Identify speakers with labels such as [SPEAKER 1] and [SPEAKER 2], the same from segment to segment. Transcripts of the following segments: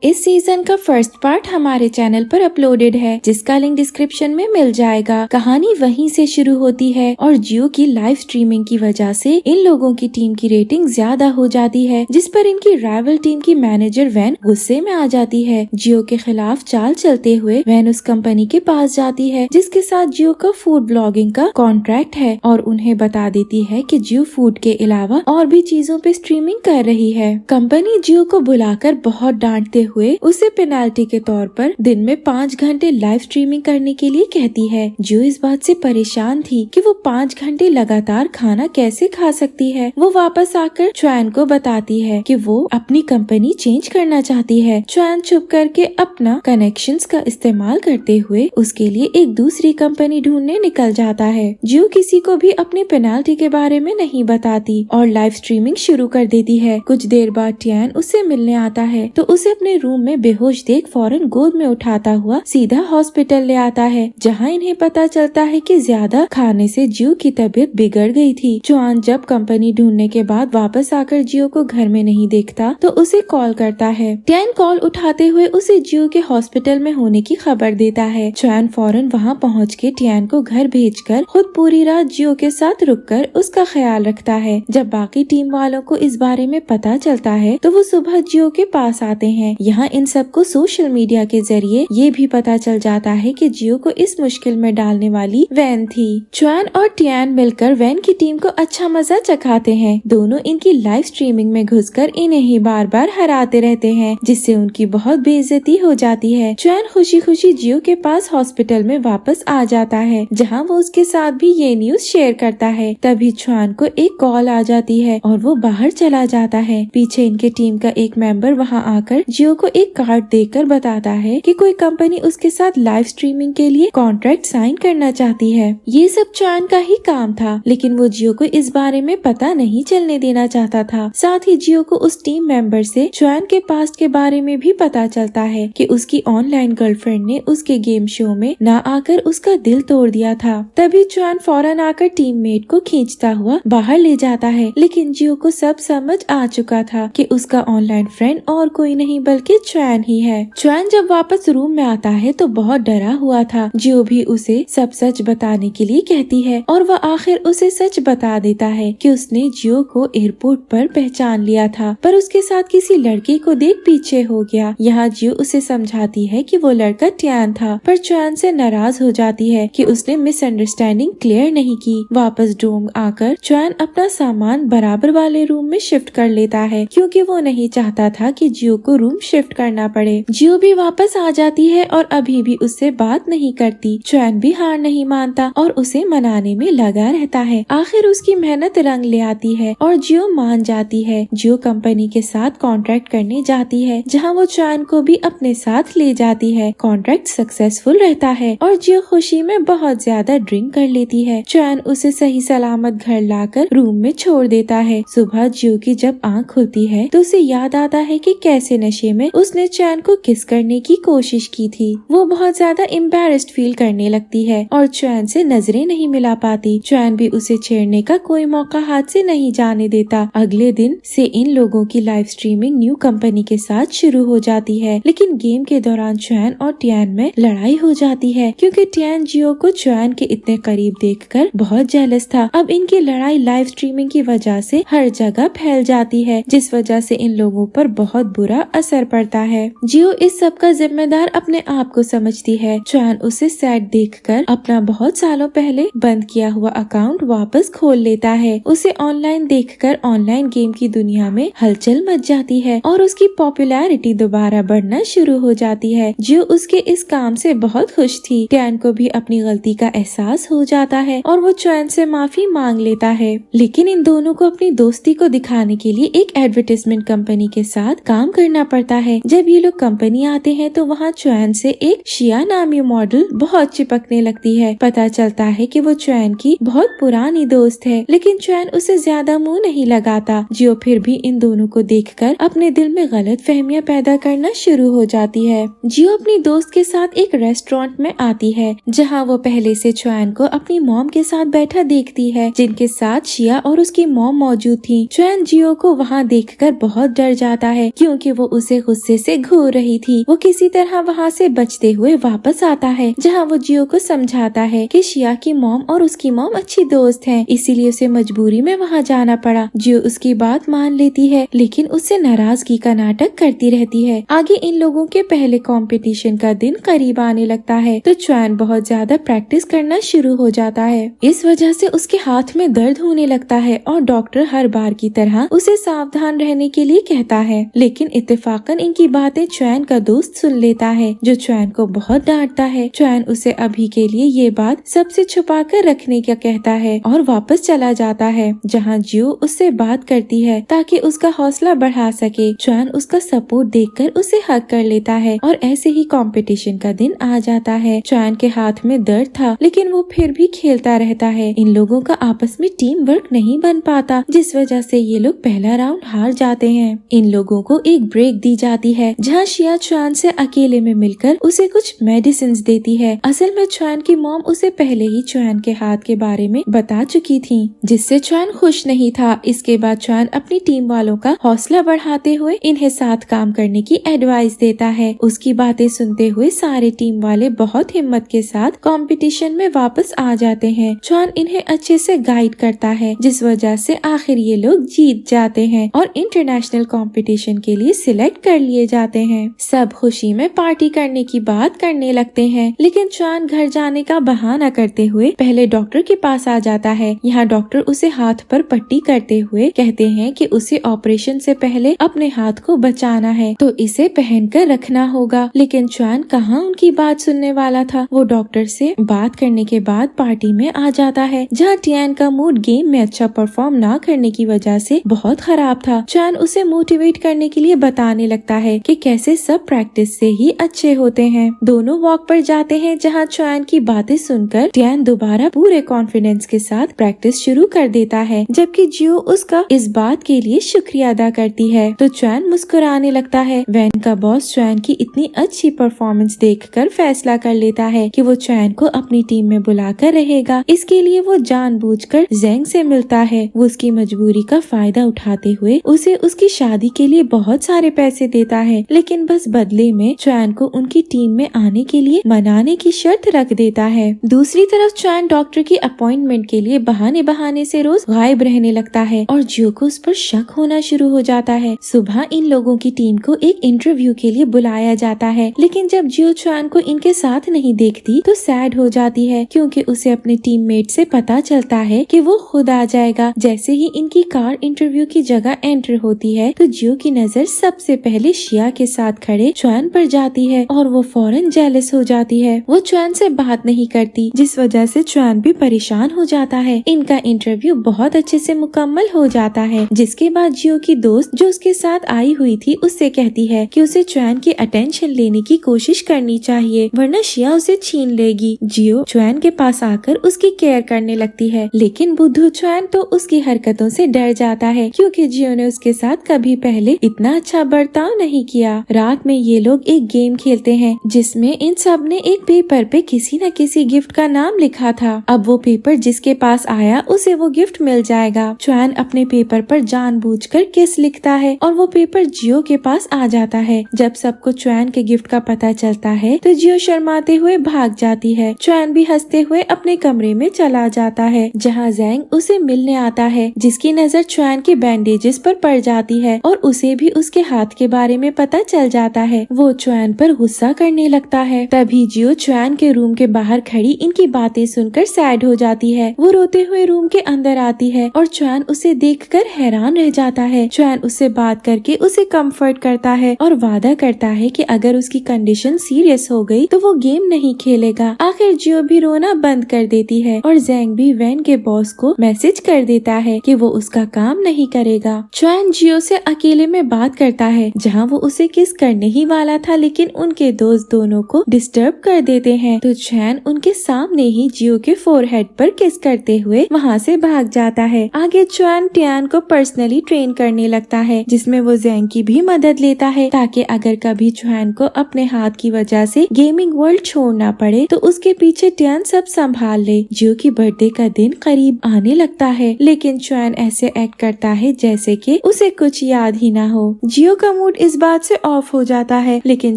[SPEAKER 1] इस सीजन का first part हमारे चैनल पर अपलोडेड है, जिसका लिंक डिस्क्रिप्शन में मिल जाएगा। कहानी वहीं से शुरू होती है और जियो की लाइव स्ट्रीमिंग की वजह से इन लोगों की टीम की रेटिंग ज्यादा हो जाती है, जिस पर इनकी राइवल टीम की मैनेजर वैन गुस्से में आ जाती है। जियो के खिलाफ चाल चलते हुए वैन उस कंपनी के पास जाती है जिसके साथ जियो का फूड ब्लॉगिंग का कॉन्ट्रैक्ट है और उन्हें बता देती है कि जियो फूड के अलावा और भी चीजों पे स्ट्रीमिंग कर रही है। कंपनी जियो को बुलाकर बहुत डांटते हुए उसे पेनाल्टी के तौर पर दिन में 5 घंटे लाइव स्ट्रीमिंग करने के लिए कहती है। जियो इस बात से परेशान थी कि वो 5 घंटे लगातार खाना कैसे खा सकती है। वो वापस आकर चुआन को बताती है कि वो अपनी कंपनी चेंज करना चाहती है। चुआन चुप करके अपना कनेक्शंस का इस्तेमाल करते हुए उसके लिए एक दूसरी कंपनी ढूंढने निकल जाता है। जियो किसी को भी अपनी पेनाल्टी के बारे में नहीं बताती और लाइव स्ट्रीमिंग शुरू कर देती है। कुछ देर बाद टियान उससे मिलने आता है तो उसे अपने रूम में बेहोश देख फौरन गोद में उठाता हुआ सीधा हॉस्पिटल ले आता है, जहां इन्हें पता चलता है कि ज्यादा खाने से जियो की तबीयत बिगड़ गई थी। चुआन जब कंपनी ढूंढने के बाद वापस आकर जियो को घर में नहीं देखता तो उसे कॉल करता है। टियान कॉल उठाते हुए उसे जियो के हॉस्पिटल में होने की खबर देता है। चुआन फौरन वहां पहुंच के टियान को घर भेजकर खुद पूरी रात जियो के साथ रुककर उसका ख्याल रखता है। जब बाकी टीम वालों को इस बारे में पता चलता है तो वो सुबह जियो के पास आते हैं। यहाँ इन सबको सोशल मीडिया के जरिए ये भी पता चल जाता है कि जियो को इस मुश्किल में डालने वाली वैन थी। चुआन और टियान मिलकर वैन की टीम को अच्छा मजा चखाते हैं। दोनों इनकी लाइव स्ट्रीमिंग में घुसकर इन्हें ही बार बार हराते रहते हैं, जिससे उनकी बहुत बेइज्जती हो जाती है। चुआन खुशी खुशी जियो के पास हॉस्पिटल में वापस आ जाता है, जहाँ वो उसके साथ भी ये न्यूज शेयर करता है। तभी चुआन को एक कॉल आ जाती है और वो बाहर चला जाता है। पीछे इनके टीम का एक मेंबर वहाँ आकर जियो को एक कार्ड देकर बताता है कि कोई कंपनी उसके साथ लाइव स्ट्रीमिंग के लिए कॉन्ट्रैक्ट साइन करना चाहती है। ये सब चुआन का ही काम था, लेकिन वो जियो को इस बारे में पता नहीं चलने देना चाहता था। साथ ही जियो को उस टीम मेंबर से चुआन के पास्ट के बारे में भी पता चलता है कि उसकी ऑनलाइन गर्लफ्रेंड ने उसके गेम शो में ना आकर उसका दिल तोड़ दिया था। तभी चुआन फौरन आकर टीममेट को खींचता हुआ बाहर ले जाता है, लेकिन जियो को सब समझ आ चुका था कि उसका ऑनलाइन फ्रेंड और कोई नहीं बल्कि चुआन ही है। चुआन जब वापस रूम में आता है तो बहुत डरा हुआ था। जियो भी उसे सब सच बताने के लिए कहती है और वह आखिर उसे सच बता देता है कि उसने जियो को एयरपोर्ट पर पहचान लिया था, पर उसके साथ किसी लड़की को देख पीछे हो गया। यहाँ जियो उसे समझाती है कि वो लड़का टियान था, पर चुआन से नाराज हो जाती है कि उसने मिसअंडरस्टैंडिंग क्लियर नहीं की। वापस डोम आकर चुआन अपना सामान बराबर वाले रूम में शिफ्ट कर लेता है, क्योंकि वो नहीं चाहता था कि जियो को रूम शिफ्ट करना पड़े। जियो भी वापस आ जाती है और अभी भी उससे बात नहीं करती। चुआन भी हार नहीं मानता और उसे मनाने में लगा रहता है। आखिर उसकी मेहनत रंग ले आती है और जियो मान जाती है। जियो कंपनी के साथ कॉन्ट्रैक्ट करने जाती है, जहाँ वो चुआन को भी अपने साथ ले जाती है। कॉन्ट्रैक्ट सक्सेसफुल रहता है और जियो खुशी में बहुत ज्यादा ड्रिंक कर लेती है। चुआन उसे सही सलामत घर लाकर रूम में छोड़ देता है। सुबह जियो की जब आँख खुलती है तो उसे याद आता है कि कैसे नशे में उसने चुआन को किस करने की कोशिश की थी। वो बहुत ज्यादा एम्बैरेस्ड फील करने लगती है और चुआन से नजरें नहीं मिला पाती। चुआन भी उसे छेड़ने का कोई मौका हाथ से नहीं जाने देता। अगले दिन से इन लोगों की लाइव स्ट्रीमिंग न्यू कंपनी के साथ शुरू हो जाती है, लेकिन गेम के दौरान चुआन और टियान में लड़ाई हो जाती है, क्योंकि टियान जियो को चुआन के इतने करीब देखकर बहुत जेलस था। अब इनकी लड़ाई लाइव स्ट्रीमिंग की वजह से हर जगह फैल जाती है, जिस वजह से इन लोगों पर बहुत बुरा असर पड़ता है। जियो इस सब का जिम्मेदार अपने आप को समझती है। चुआन उसे सैड देखकर अपना बहुत सालों पहले बंद किया हुआ अकाउंट वापस खोल लेता है। उसे ऑनलाइन देखकर ऑनलाइन गेम की दुनिया में हलचल मच जाती है और उसकी पॉपुलैरिटी दोबारा बढ़ना शुरू हो जाती है। जियो उसके इस काम से बहुत खुश थी। टियान को भी अपनी गलती का एहसास हो जाता है और वो चुआन से माफी मांग लेता है, लेकिन इन दोनों को अपनी दोस्ती को दिखाने के लिए एक एडवर्टाइजमेंट कंपनी के साथ काम करना पड़ता है। जब ये लोग कंपनी आते हैं तो वहाँ चुआन से एक शिया नामी मॉडल बहुत चिपकने लगती है। पता चलता है कि वो चुआन की बहुत पुरानी दोस्त है, लेकिन चुआन उसे ज्यादा मुंह नहीं लगाता। जियो फिर भी इन दोनों को देखकर अपने दिल में गलत फहमियां पैदा करना शुरू हो जाती है। जियो अपनी दोस्त के साथ एक रेस्टोरेंट में आती है, जहाँ वो पहले से चुआन को अपनी मॉम के साथ बैठा देखती है, जिनके साथ शिया और उसकी मॉम मौजूद थी। चुआन जियो को वहाँ देखकर बहुत डर जाता है, क्योंकि वो उसे गुस्से से घूर रही थी। वो किसी तरह वहाँ से बचते हुए वापस आता है, जहाँ वो जियो को समझाता है कि शिया की मॉम और उसकी मॉम अच्छी दोस्त हैं, इसीलिए उसे मजबूरी में वहाँ जाना पड़ा। जियो उसकी बात मान लेती है, लेकिन उससे नाराजगी का नाटक करती रहती है। आगे इन लोगों के पहले कंपटीशन का दिन करीब आने लगता है, तो चैन बहुत ज्यादा प्रैक्टिस करना शुरू हो जाता है। इस वजह से उसके हाथ में दर्द होने लगता है और डॉक्टर हर बार की तरह उसे सावधान रहने के लिए कहता है, लेकिन इत्तेफाकन इनकी बातें चैन का दोस्त सुन लेता है, जो चैन को बहुत डांटता है। चैन उसे अभी के लिए ये बात सबसे छुपा कर रखने का कहता है और वापस चला जाता है, जहाँ जियो उससे बात करती है ताकि उसका हौसला बढ़ा सके। चैन उसका सपोर्ट देखकर उसे हक कर लेता है और ऐसे ही कंपटीशन का दिन आ जाता है। चैन के हाथ में दर्द था, लेकिन वो फिर भी खेलता रहता है। इन लोगों का आपस में टीम वर्क नहीं बन पाता, जिस वजह से ये लोग पहला राउंड हार जाते हैं। इन लोगों को एक ब्रेक दी जाती है, जहाँ शिया चैन से अकेले में मिलकर उसे कुछ मेडिसिन देती है। असल में चैन की मॉम उसे पहले ही चैन के हाथ के बारे में बता चुकी थी, जिससे चैन खुश नहीं था। इसके बाद चैन अपनी टीम वालों का हौसला बढ़ाते हुए इन्हें साथ काम करने की एडवाइस देता है। उसकी बातें सुनते हुए सारे टीम वाले बहुत हिम्मत के साथ कंपटीशन में वापस आ जाते हैं। चैन इन्हें अच्छे से गाइड करता है, जिस वजह से आखिर ये लोग जीत जाते हैं और इंटरनेशनल कंपटीशन के लिए सिलेक्ट कर लिए जाते हैं। सब खुशी में पार्टी करने की बात करने लगते हैं, लेकिन चैन घर जाने का बहाना करते हुए पहले डॉक्टर के पास आ जाता है। यहाँ डॉक्टर उसे हाथ पर पट्टी करते हुए कहते हैं कि उसे ऑपरेशन से पहले अपने हाथ को बचाना है, तो इसे पहनकर रखना होगा। लेकिन चैन कहाँ उनकी बात सुनने वाला था। वो डॉक्टर से बात करने के बाद पार्टी में आ जाता है, जहाँ टियान का मूड गेम में अच्छा परफॉर्म ना करने की वजह से बहुत खराब था। चैन उसे मोटिवेट करने के लिए बताने लगता है कि कैसे सब प्रैक्टिस से ही अच्छे होते हैं। दोनों वॉक पर जाते हैं, जहाँ चैन की बातें सुनकर टियान दोबारा पूरे कॉन्फिडेंस के साथ प्रैक्टिस शुरू कर देता है, जबकि जियो उसका इस बात के लिए शुक्रिया अदा करती है। तो चैन मुस्कुराने लगता है। वैन का बॉस चैन की इतनी अच्छी परफॉर्मेंस देखकर फैसला कर लेता है कि वो चैन को अपनी टीम में बुलाकर रहेगा। इसके लिए वो जानबूझकर ज़ेंग से मिलता है। वो उसकी मजबूरी का फायदा उठाते हुए उसे उसकी शादी के लिए बहुत सारे पैसे देता है, लेकिन बस बदले में चैन को उनकी टीम में आने के लिए मनाने की शर्त रख देता है। दूसरी तरफ चैन डॉक्टर की अपॉइंटमेंट के लिए बहाने से रोज गायब रहने लगता है और जियो को उस पर शक होना शुरू हो जाता है। सुबह इन लोगों की टीम को एक इंटरव्यू के लिए बुलाया जाता है, लेकिन जब जियो चैन को इनके साथ नहीं देखती तो सैड हो जाती है, क्योंकि उसे अपने टीममेट से पता चलता है कि वो खुद आ जाएगा। जैसे ही इनकी कार इंटरव्यू की जगह एंटर होती है, तो जियो की नजर सबसे पहले शिया के साथ खड़े चैन पर जाती है और वो फौरन जेलस हो जाती है। वो चैन से बात नहीं करती, जिस वजह से चैन भी परेशान हो जाता है। इनका इंटरव्यू बहुत अच्छे से मुकम्मल हो जाता है, जिसके बाद जियो की दोस्त जो उसके साथ आई हुई थी उससे कहती है कि उसे चैन की अटेंशन लेने की कोशिश करनी चाहिए, वरना शिया उसे छीन लेगी। जियो चैन के पास आकर उसकी केयर करने लगती है, लेकिन बुद्धू चैन तो उसकी हरकतों से डर जाता है, क्योंकि जियो ने उसके साथ कभी पहले इतना अच्छा बर्ताव नहीं किया। रात में ये लोग एक गेम खेलते हैं, जिसमें इन सब ने एक पेपर पे किसी न किसी गिफ्ट का नाम लिखा था। अब वो पेपर जिसके पास आया उसे वो गिफ्ट मिल जाएगा। चैन अपने पेपर पर जानबूझकर किस लिखता है और वो पेपर जियो के पास आ जाता है। जब सबको चैन के गिफ्ट का पता चलता है तो जियो शर्माते हुए भाग जाती है। चैन भी हंसते हुए अपने कमरे में चला जाता है, जहाँ ज़ेंग उसे मिलने आता है, जिसकी नजर चैन के बैंडेजेस पर पड़ जाती है और उसे भी उसके हाथ के बारे में पता चल जाता है। वो चैन पर गुस्सा करने लगता है। तभी जियो चैन के रूम के बाहर खड़ी इनकी बातें सुनकर सैड हो जाती है। वो रोते हुए रूम के अंदर आती है और चैन उसे देखकर हैरान रह जाता है। चैन उससे बात करके उसे कंफर्ट करता है और वादा करता है कि अगर उसकी कंडीशन सीरियस हो गई तो वो गेम नहीं खेलेगा। आखिर जियो भी रोना बंद कर देती है और ज़ेंग भी वैन के बॉस को मैसेज कर देता है कि वो उसका काम नहीं करेगा। चैन जियो से अकेले में बात करता है, जहाँ वो उसे किस करने ही वाला था, लेकिन उनके दोस्त दोनों को डिस्टर्ब कर देते हैं। तो चैन उनके सामने ही जियो के फोरहेड पर किस करते हुए वहाँ से भाग जाता है। आगे चैन टियान को पर्सनली ट्रेन करने लगता है, जिसमें वो ज़ेंग की भी मदद लेता है, ताकि अगर कभी चैन को अपने हाथ की वजह से गेमिंग वर्ल्ड छोड़ना पड़े तो उसके पीछे टियान सब संभाल ले। जियो की बर्थडे का दिन करीब आने लगता है, लेकिन चैन ऐसे एक्ट करता है जैसे कि उसे कुछ याद ही ना हो। जियो का मूड इस बात से ऑफ हो जाता है, लेकिन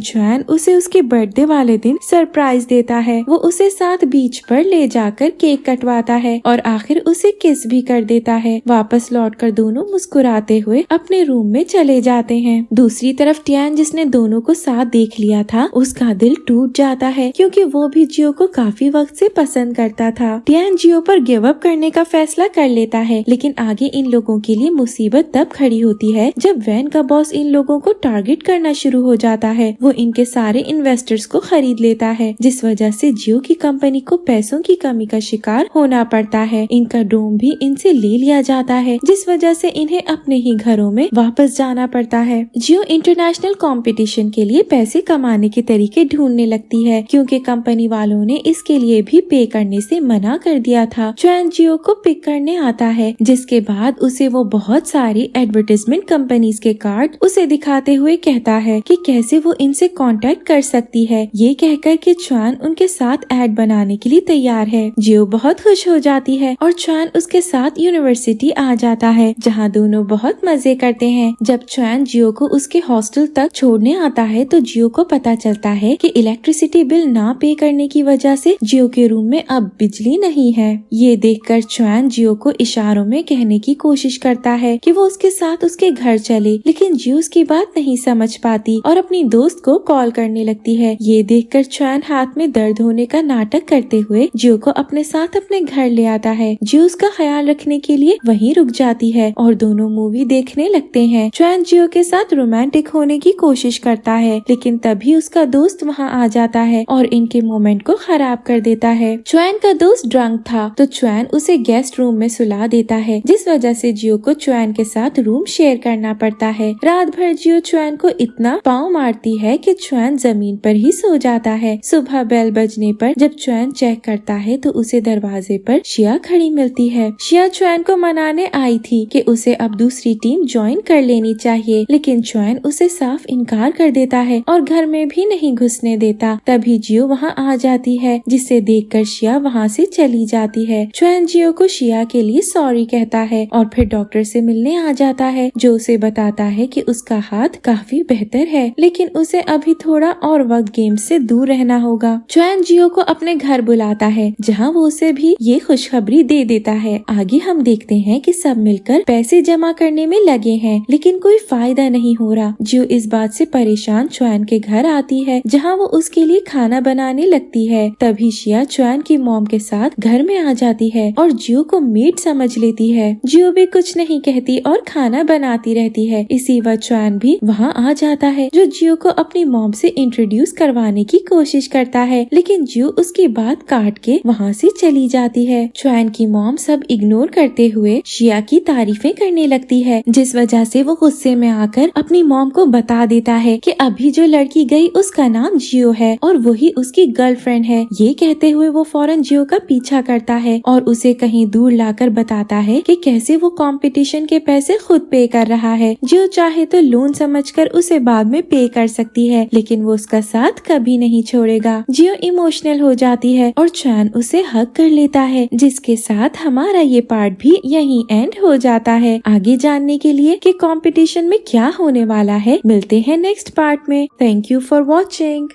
[SPEAKER 1] चैन उसे उसके बर्थडे वाले दिन सरप्राइज देता है। वो उसे साथ बीच पर ले जाकर केक कटवाता है और आखिर उसे किस भी कर देता है। वापस लौटकर दोनों मुस्कुराते हुए अपने रूम में चले जाते हैं। दूसरी तरफ टियान, जिसने दोनों को साथ देख लिया था, उसका दिल टूट जाता है क्योंकि वो भी जियो को काफी वक्त से पसंद करता था। टियान जियो पर गिव अप करने का फैसला कर लेता है, लेकिन आगे इन लोगों के लिए मुसीबत तब खड़ी होती है जब वैन का बॉस इन लोगों को टारगेट करना शुरू हो जाता है। वो इनके सारे इन्वेस्टर्स को खरीद लेता है, जिस वजह से जियो की कंपनी को पैसों की कमी का शिकार होना पड़ता है। इनका ड्रोन भी इनसे ले लिया जाता है, जिस वजह से इन्हें अपने ही घरों में वापस जाना पड़ता है। जियो इंटरनेशनल कंपटीशन के लिए पैसे कमाने के तरीके ढूंढने लगती है, क्योंकि कंपनी वालों ने इसके लिए भी पे करने से मना कर दिया था। चैन जियो को पिक करने आता है, जिसके बाद उसे वो बहुत सारी एडवर्टाइजमेंट कंपनीज के कार्ड उसे दिखाते हुए कहता है कि कैसे वो इनसे कांटेक्ट कर सकती है। ये कहकर कि चैन उनके साथ ऐड बनाने के लिए तैयार है। जियो बहुत खुश हो जाती है और चैन उसके साथ यूनिवर्सिटी आ जाता है, जहाँ दोनों बहुत मजे करते हैं। जब चैन जियो को उसके हॉस्टल तक छोड़ने आता है तो जियो को पता चलता है कि इलेक्ट्रिसिटी बिल ना पे करने की वजह से जियो के रूम में अब बिजली नहीं है। ये देखकर चैन जियो को इशारों में कहने की कोशिश करता है कि वो उसके साथ उसके घर चले, लेकिन जियो उसकी बात नहीं समझ पाती और अपनी दोस्त को कॉल करने लगती है। ये देखकर चैन हाथ में दर्द होने का नाटक करते हुए जियो को अपने साथ अपने घर ले आता है। जियो उसका ख्याल रखने के लिए वहीं रुक जाती है और दोनों मूवी देखने लगते हैं। चैन जियो के साथ रोमांटिक होने की कोशिश करता है, लेकिन तभी उसका दोस्त वहाँ आ जाता है और इनके मोमेंट को खराब कर देता है। चैन का दोस्त ड्रंक था तो चैन उसे गेस्ट रूम में सुला देता है, जिस वजह से जियो को चैन के साथ रूम शेयर करना पड़ता है। रात भर जियो चैन को इतना पाँव मारती है कि चैन जमीन पर ही सो जाता है। सुबह बेल बजने पर जब चैन चेक करता है तो उसे दरवाजे पर शिया खड़ी मिलती है। शिया चैन को मनाने आई थी कि उसे अब दूसरी टीम ज्वाइन कर लेनी चाहिए, लेकिन चैन उसे साफ इनकार कर देता है और घर में भी नहीं घुसने देता। तभी जियो वहाँ आ जाती है, जिसे देखकर शिया वहाँ से चली जाती है। चैन जियो को शिया के लिए सॉरी कहता है और फिर डॉक्टर से मिलने आ जाता है, जो उसे बताता है कि उसका हाथ काफी बेहतर है, लेकिन उसे अभी थोड़ा और वक्त गेम से दूर रहना होगा। चैन जियो को अपने घर बुलाता है, जहाँ वो उसे भी ये खुशखबरी दे देता है। आगे हम देखते हैं कि सब मिलकर पैसे जमा करने में लगे हैं, लेकिन कोई फायदा नहीं हो रहा। जियो इस बात से परेशान चैन के घर आती है, जहाँ वो उसके लिए खाना बनाने लगती है। तभी शिया चैन की मॉम के साथ घर में आ जाती है और जियो को मेड समझ लेती है। जियो भी कुछ नहीं कहती और खाना बनाती रहती है। इसी वक्त चैन भी वहाँ आ जाता है, जो जियो को अपनी मॉम से इंट्रोड्यूस करवाने की कोशिश करता है, लेकिन जियो उसकी बात काट के वहाँ से चली जाती है। चैन की मॉम सब इग्नोर करते हुए शिया की तारीफें करने लगती है, जिस वजह से वो गुस्से में आकर अपनी मॉम को बता देता है कि अभी जो लड़की गई उसका नाम जियो है और वही उसकी गर्लफ्रेंड है। ये कहते हुए वो फौरन जियो का पीछा करता है और उसे कहीं दूर लाकर बताता है कि कैसे वो कंपटीशन के पैसे खुद पे कर रहा है। जियो चाहे तो लोन समझकर उसे बाद में पे कर सकती है, लेकिन वो उसका साथ कभी नहीं छोड़ेगा। जियो इमोशनल हो जाती है और चैन उसे हग कर लेता है, जिसके साथ हमारा ये पार्ट भी यहीं एंड हो जाता है। आगे जानने के लिए कि कंपटीशन में क्या होने वाला है, मिलते हैं नेक्स्ट पार्ट में। Thank you for watching.